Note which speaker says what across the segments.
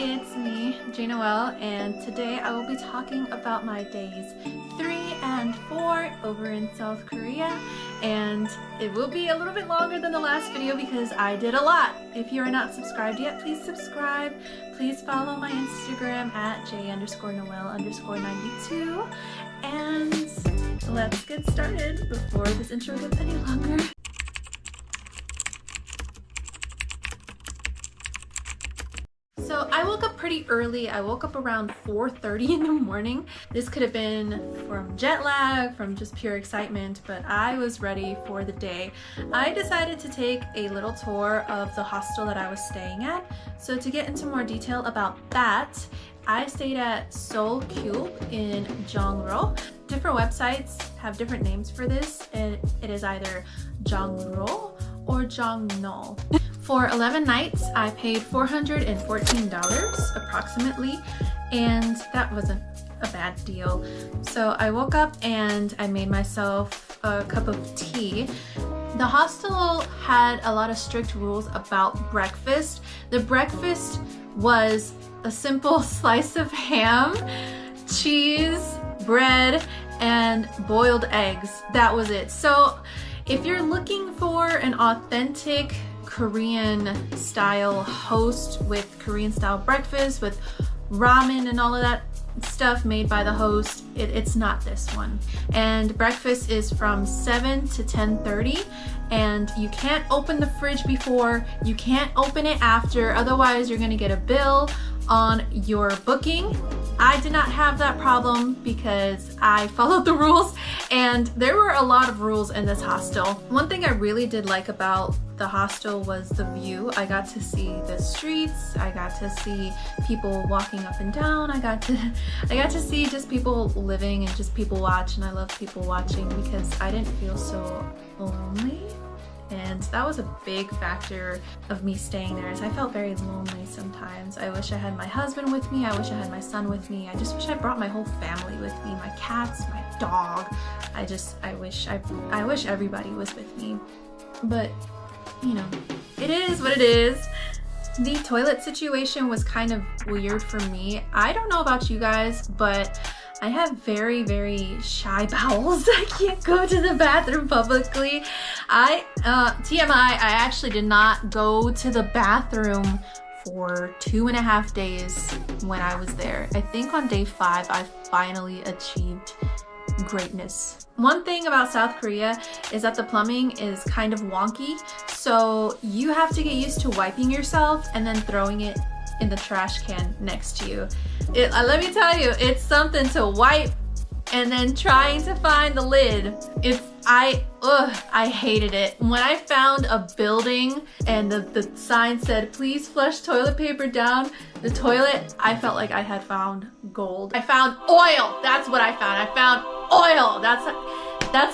Speaker 1: it's me, Noel, and today I will be talking about my days 3 and 4 over in South Korea, and it will be a little bit longer than the last video because I did a lot. If you are not subscribed yet, please subscribe. Please follow my Instagram at j_noel_92, and let's get started before this intro gets any longer. So I woke up pretty early. I woke up around 4:30 in the morning. This could have been from jet lag, from just pure excitement, but I was ready for the day. I decided to take a little tour of the hostel that I was staying at. So to get into more detail about that, I stayed at Seoul in Jongro. Different websites have different names for this. It is either Jongro or Jongno. For 11 nights, I paid $414 approximately, and that wasn't a bad deal. So I woke up and I made myself a cup of tea. The hostel had a lot of strict rules about breakfast. The breakfast was a simple slice of ham, cheese, bread, and boiled eggs. That was it. So if you're looking for an authentic Korean style host with Korean style breakfast with ramen and all of that stuff made by the host, it's not this one. And breakfast is from 7 to 10:30, and you can't open the fridge before, you can't open it after, otherwise you're gonna get a bill on your booking. I did not have that problem because I followed the rules, and there were a lot of rules in this hostel. One thing I really did like about the hostel was the view. I got to see the streets, I got to see people walking up and down, I got to see just people living and just people watch, and I love people watching because I didn't feel so lonely. And that was a big factor of me staying there, is I felt very lonely sometimes. I wish I had my husband with me, I wish I had my son with me, I just wish I brought my whole family with me, my cats, my dog. I wish everybody was with me. But, you know, it is what it is. The toilet situation was kind of weird for me. I don't know about you guys, but I have very, very shy bowels. I can't go to the bathroom publicly. TMI, I actually did not go to the bathroom for 2.5 days when I was there. I think on day 5, I finally achieved greatness. One thing about South Korea is that the plumbing is kind of wonky, so you have to get used to wiping yourself and then throwing it in the trash can next to you. Let me tell you, it's something to wipe and then trying to find the lid. I hated it. When I found a building and the sign said, please flush toilet paper down the toilet, I felt like I had found gold. I found oil. That's what I found. I found oil. That's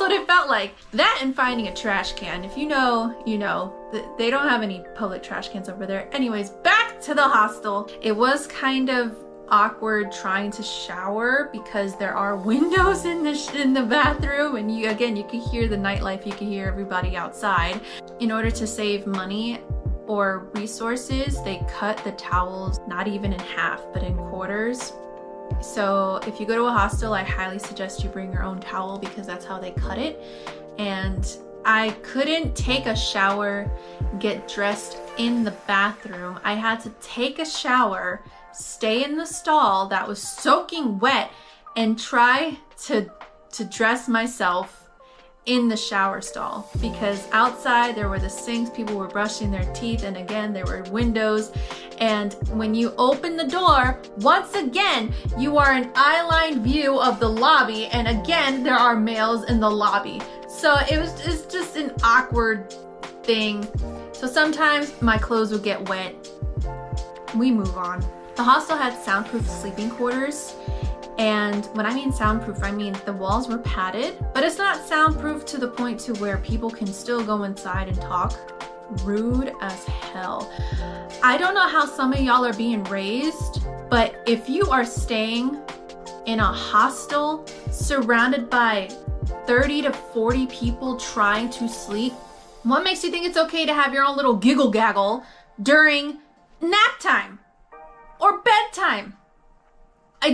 Speaker 1: what it felt like. That and finding a trash can. If you know, you know. They don't have any public trash cans over there. Anyways, back to the hostel. It was kind of awkward trying to shower because there are windows in the bathroom, and you can hear the nightlife, you can hear everybody outside. In order to save money or resources, they cut the towels not even in half but in quarters. So if you go to a hostel, I highly suggest you bring your own towel because that's how they cut it. And I couldn't take a shower, get dressed in the bathroom. I had to take a shower, stay in the stall that was soaking wet, and try to dress myself in the shower stall, because outside there were the sinks, people were brushing their teeth, and again there were windows, and when you open the door, once again you are an eye-line view of the lobby, and again there are males in the lobby. So it's just an awkward thing. So sometimes my clothes would get wet. We move on. The hostel had soundproof sleeping quarters, and when I mean soundproof, I mean the walls were padded, but it's not soundproof to the point to where people can still go inside and talk. Rude as hell. I don't know how some of y'all are being raised, but if you are staying in a hostel surrounded by 30 to 40 people trying to sleep, what makes you think it's okay to have your own little giggle gaggle during nap time? or bedtime. I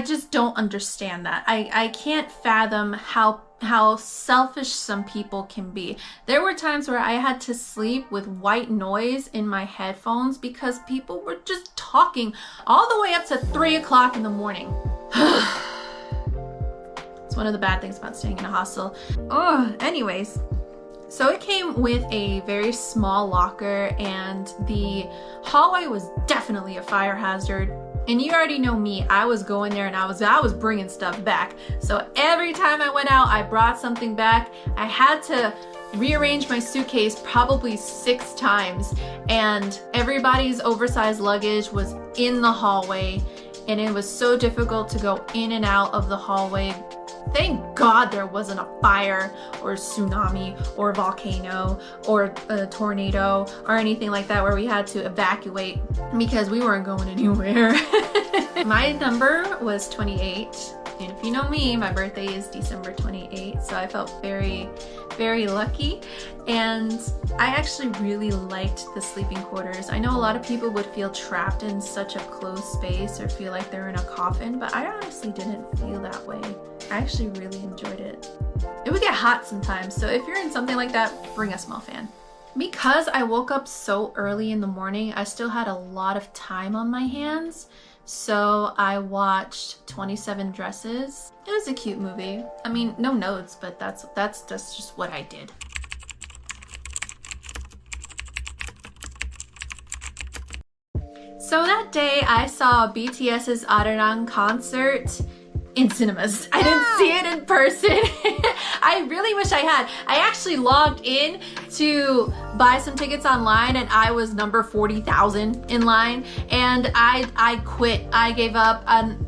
Speaker 1: just don't understand that. I can't fathom how selfish some people can be. There were times where I had to sleep with white noise in my headphones because people were just talking all the way up to 3 o'clock in the morning. It's one of the bad things about staying in a hostel. Anyways. So it came with a very small locker, and the hallway was definitely a fire hazard. And you already know me, I was going there and I was bringing stuff back. So every time I went out, I brought something back. I had to rearrange my suitcase probably 6 times, and everybody's oversized luggage was in the hallway, and it was so difficult to go in and out of the hallway. Thank God there wasn't a fire or a tsunami or a volcano or a tornado or anything like that where we had to evacuate because we weren't going anywhere. My number was 28. And if you know me, my birthday is December 28th, so I felt very, very lucky. And I actually really liked the sleeping quarters. I know a lot of people would feel trapped in such a closed space or feel like they're in a coffin, but I honestly didn't feel that way. I actually really enjoyed it. It would get hot sometimes, so if you're in something like that, bring a small fan. Because I woke up so early in the morning, I still had a lot of time on my hands. So I watched 27 Dresses. It was a cute movie. I mean, no notes, but that's just what I did. So that day I saw BTS's Arirang concert in cinemas. I didn't see it in person. I really wish I had. I actually logged in to buy some tickets online and I was number 40,000 in line, and I quit. I gave up.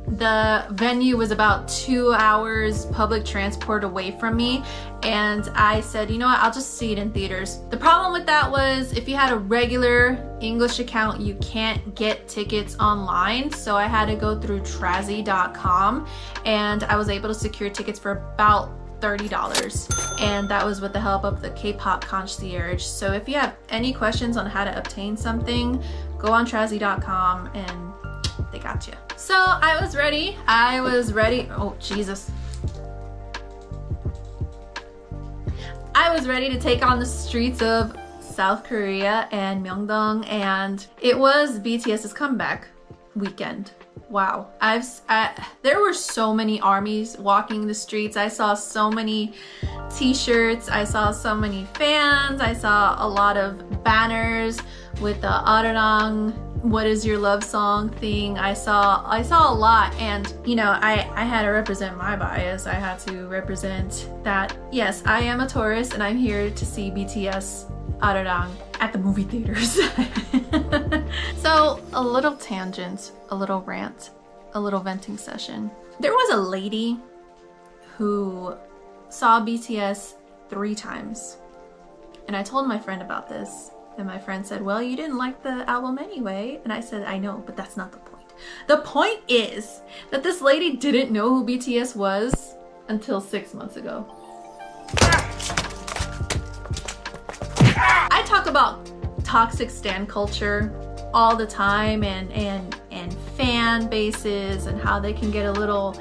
Speaker 1: The venue was about 2 hours public transport away from me, and I said, you know what, I'll just see it in theaters. The problem with that was if you had a regular English account, you can't get tickets online, so I had to go through Trazy.com, and I was able to secure tickets for about $30, and that was with the help of the K-pop concierge. So if you have any questions on how to obtain something, go on Trazy.com and they got you. So I was ready. Oh Jesus. I was ready to take on the streets of South Korea and Myeongdong, and it was BTS's comeback weekend. Wow, there were so many armies walking the streets. I saw so many t-shirts, I saw so many fans, I saw a lot of banners with the Arirang "What is your love song" thing. I saw a lot, and you know, I had to represent my bias. I had to represent that, yes, I am a tourist and I'm here to see BTS Arirang at the movie theaters. So a little tangent, a little rant, a little venting session. There was a lady who saw BTS 3 times, and I told my friend about this, and my friend said, well, you didn't like the album anyway. And I said, I know, but that's not the point. The point is that this lady didn't know who BTS was until 6 months ago. I talk about toxic stan culture all the time, and fan bases and how they can get a little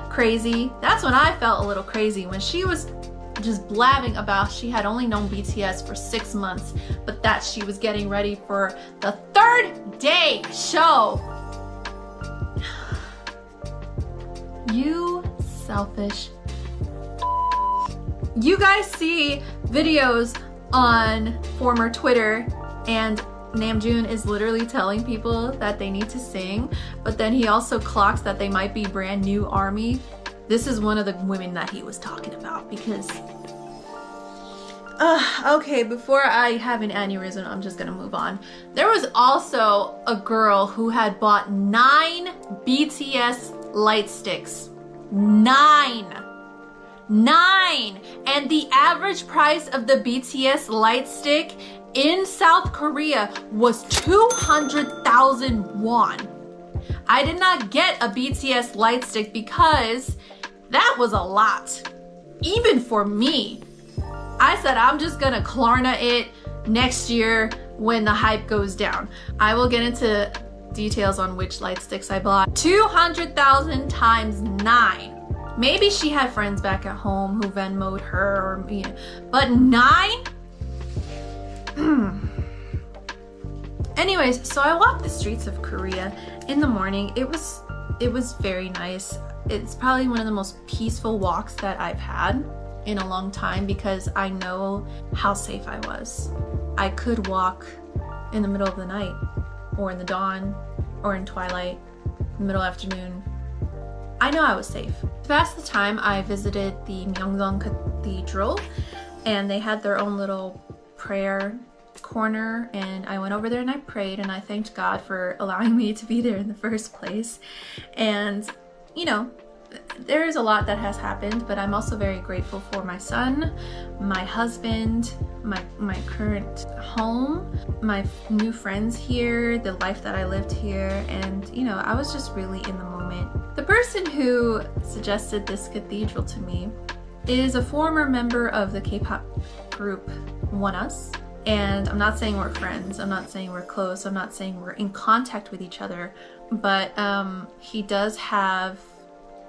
Speaker 1: crazy. That's when I felt a little crazy, when she was just blabbing about she had only known BTS for 6 months, but that she was getting ready for the 3rd day show. You selfish. You guys see videos on former Twitter, and Namjoon is literally telling people that they need to sing, but then he also clocks that they might be brand new ARMY. This is one of the women that he was talking about, because okay, before I have an aneurysm, I'm just gonna move on. There was also a girl who had bought 9 BTS light sticks. 9! And the average price of the BTS light stick in South Korea was 200,000 won. I did not get a BTS light stick because that was a lot, even for me. I said I'm just gonna Klarna it next year when the hype goes down. I will get into details on which light sticks I bought. 200,000 times 9. Maybe she had friends back at home who Venmo'd her, or you know, but 9? Anyways, so I walked the streets of Korea in the morning. It was very nice. It's probably one of the most peaceful walks that I've had in a long time because I know how safe I was. I could walk in the middle of the night, or in the dawn, or in twilight, middle afternoon. I know I was safe. To pass the time, I visited the Myeongdong Cathedral, and they had their own little prayer corner, and I went over there and I prayed, and I thanked God for allowing me to be there in the first place. And you know, there is a lot that has happened, but I'm also very grateful for my son, my husband, my current home, my new friends here, the life that I lived here, and you know, I was just really in the moment. The person who suggested this cathedral to me is a former member of the K-pop group ONEUS. And I'm not saying we're friends, I'm not saying we're close, I'm not saying we're in contact with each other, but he does have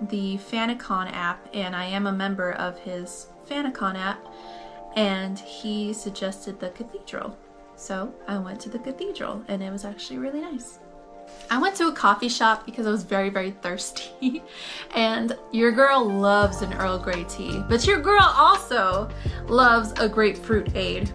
Speaker 1: the Fanicon app, and I am a member of his Fanicon app, and he suggested the cathedral. So I went to the cathedral, and it was actually really nice. I went to a coffee shop because I was very, very thirsty, and your girl loves an Earl Grey tea, but your girl also loves a grapefruit aid.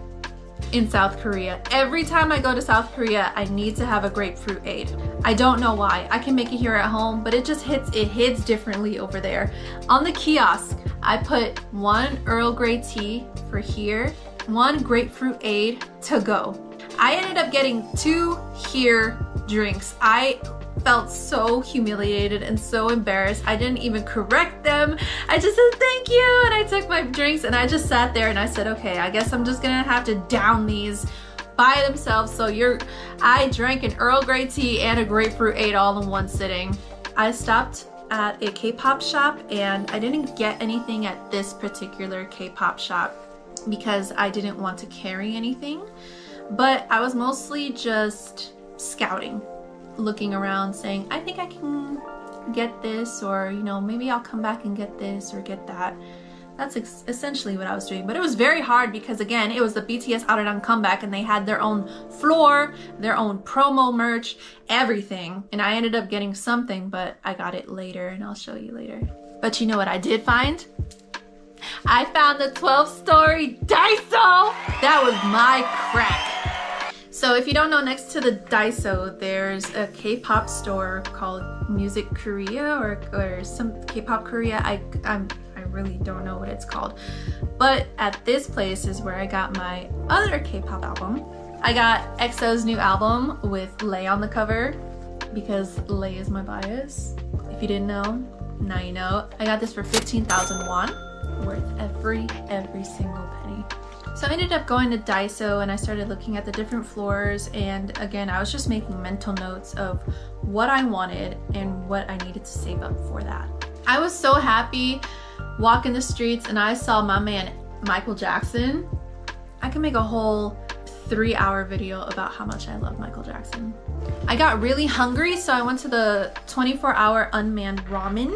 Speaker 1: In South Korea, every time I go to South Korea, I need to have a grapefruit aid. I don't know why. I can make it here at home, but it just hits differently over there. On the kiosk, I put 1 Earl Grey tea for here, 1 grapefruit aid to go. I ended up getting 2 here drinks. I felt so humiliated and so embarrassed. I didn't even correct them. I just said thank you, and I took my drinks, and I just sat there and I said, okay, I guess I'm just gonna have to down these by themselves. So I drank an Earl Grey tea and a grapefruit aid all in one sitting. I stopped at a K-pop shop, and I didn't get anything at this particular K-pop shop because I didn't want to carry anything, but I was mostly just scouting, looking around, saying, I think I can get this, or you know, maybe I'll come back and get this or get that. That's essentially what I was doing. But it was very hard because again, it was the BTS Arirang comeback, and they had their own floor, their own promo merch, everything. And I ended up getting something, but I got it later, and I'll show you later. But you know what I did find? I found the 12-story Daiso! That was my crack. So if you don't know, next to the Daiso, there's a K-pop store called Music Korea or some K-pop Korea. I really don't know what it's called. But at this place is where I got my other K-pop album. I got EXO's new album with Lay on the cover because Lay is my bias. If you didn't know, now you know. I got this for 15,000 won, worth every single penny. So I ended up going to Daiso, and I started looking at the different floors, and again, I was just making mental notes of what I wanted and what I needed to save up for that. I was so happy walking the streets, and I saw my man Michael Jackson. I can make a whole 3-hour video about how much I love Michael Jackson. I got really hungry, so I went to the 24-hour unmanned ramen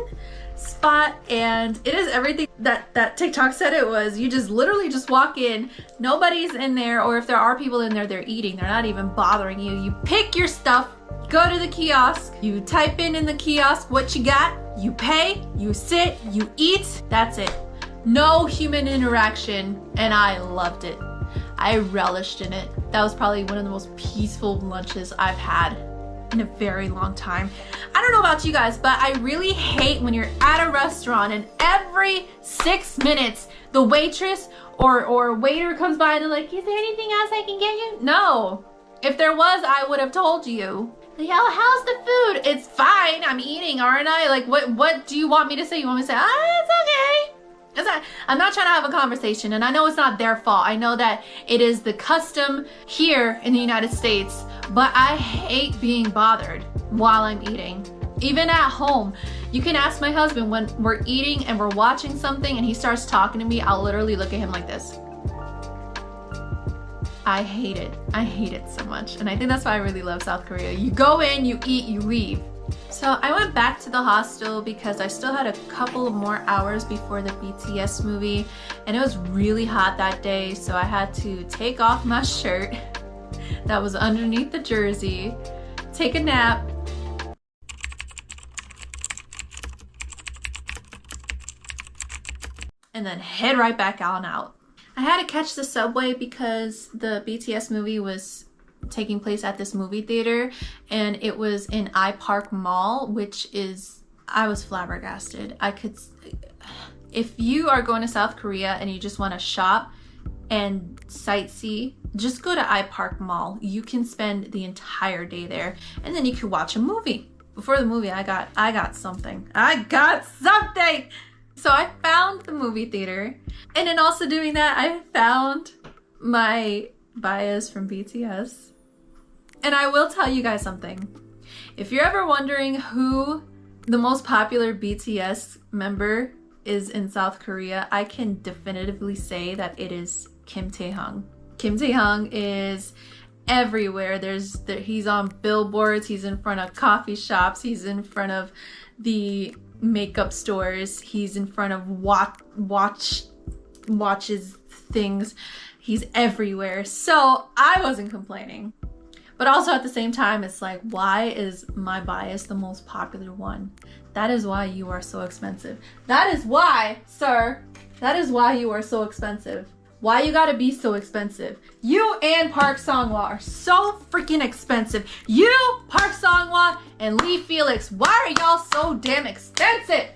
Speaker 1: spot, and it is everything that TikTok said it was. You just literally just walk in, nobody's in there, or if there are people in there, they're eating. They're not even bothering you. You pick your stuff, go to the kiosk, you type in the kiosk what you got, you pay, you sit, you eat, that's it. No human interaction, and I loved it. I relished in it. That was probably one of the most peaceful lunches I've had in a very long time. I don't know about you guys, but I really hate when you're at a restaurant and every 6 minutes the waitress or waiter comes by and they're like, is there anything else I can get you? No. If there was, I would have told you. Like, how's the food? It's fine. I'm eating, aren't I? Like, what do you want me to say? You want me to say, it's okay. I'm not trying to have a conversation, and I know it's not their fault. I know that it is the custom here in the United States, but I hate being bothered while I'm eating. Even at home, you can ask my husband when we're eating and we're watching something and he starts talking to me, I'll literally look at him like this. I hate it. I hate it so much. And I think that's why I really love South Korea. You go in, you eat, you leave. So I went back to the hostel because I still had a couple of more hours before the BTS movie, and it was really hot that day, so I had to take off my shirt that was underneath the jersey, take a nap, and then head right back on out. I had to catch the subway because the BTS movie was taking place at this movie theater, and it was in iPark Mall, which is, I was flabbergasted. If you are going to South Korea and you just want to shop and sightsee, just go to iPark Mall. You can spend the entire day there, and then you can watch a movie. Before the movie, I got something. So I found the movie theater, and in also doing that, I found my bias from BTS. And I will tell you guys something. If you're ever wondering who the most popular BTS member is in South Korea, I can definitively say that it is Kim Taehyung. Kim Taehyung is everywhere. He's on billboards, he's in front of coffee shops, he's in front of the makeup stores, he's in front of watches things. He's everywhere. So I wasn't complaining. But also at the same time, it's like, why is my bias the most popular one? That is why you are so expensive. That is why, sir, that is why you are so expensive. Why you gotta be so expensive? You and Park Sung-hwa are so freaking expensive. You, Park Sung-hwa, and Lee Felix, why are y'all so damn expensive?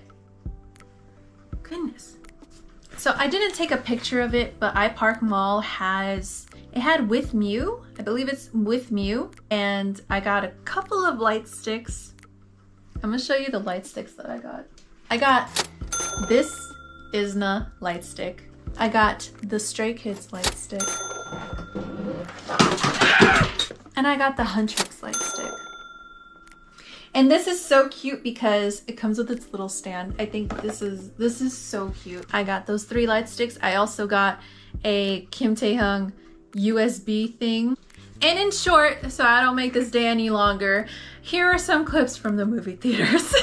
Speaker 1: Goodness. So I didn't take a picture of it, but iPark Mall had With Mew. I believe it's With Mew. And I got a couple of light sticks. I'm gonna show you the light sticks that I got. I got this ISNA light stick. I got the Stray Kids light stick. And I got the Huntrix light stick. And this is so cute because it comes with its little stand. I think this is so cute. I got those 3 light sticks. I also got a Kim Taehyung USB thing. And in short, so I don't make this day any longer, here are some clips from the movie theaters.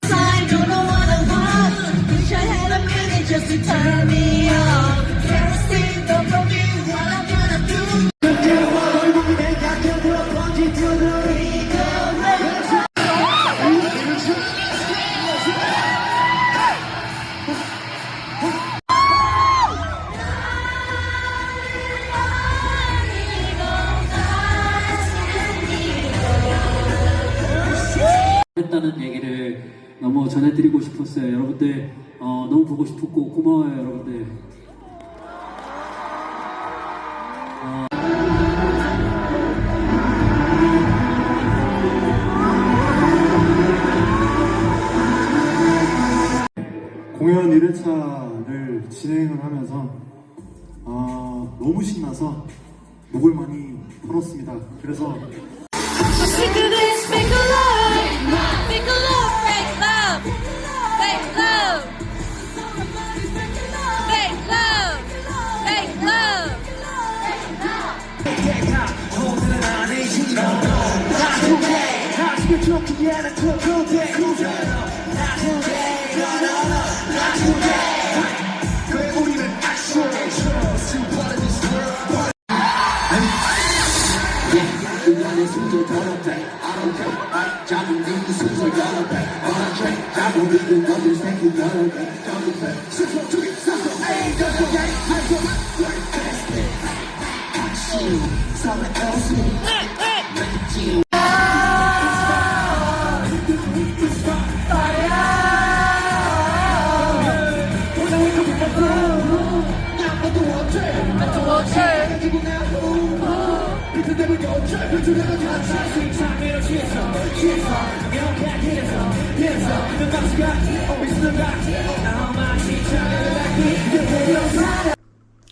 Speaker 1: I don't know what I want. Wish I had a minute just to turn me on. Kerosene, don't tell me what I'm gonna do.
Speaker 2: 했다는 얘기를 너무 전해드리고 싶었어요. 여러분들 너무 보고 싶었고 고마워요, 여러분들.
Speaker 3: 공연 1회차를 진행을 하면서 너무 신나서 목을 많이 풀었습니다. 그래서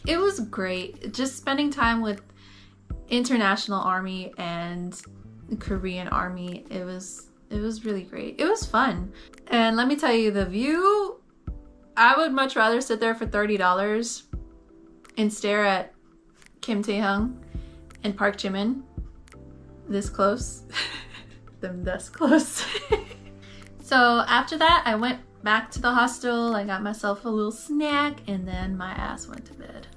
Speaker 1: It was great. Just spending time with International Army and Korean Army. It was really great. It was fun. And let me tell you, the view, I would much rather sit there for $30 and stare at Kim Taehyung and Park Jimin. This close. Them this close. So after that, I went back to the hostel. I got myself a little snack and then my ass went to bed.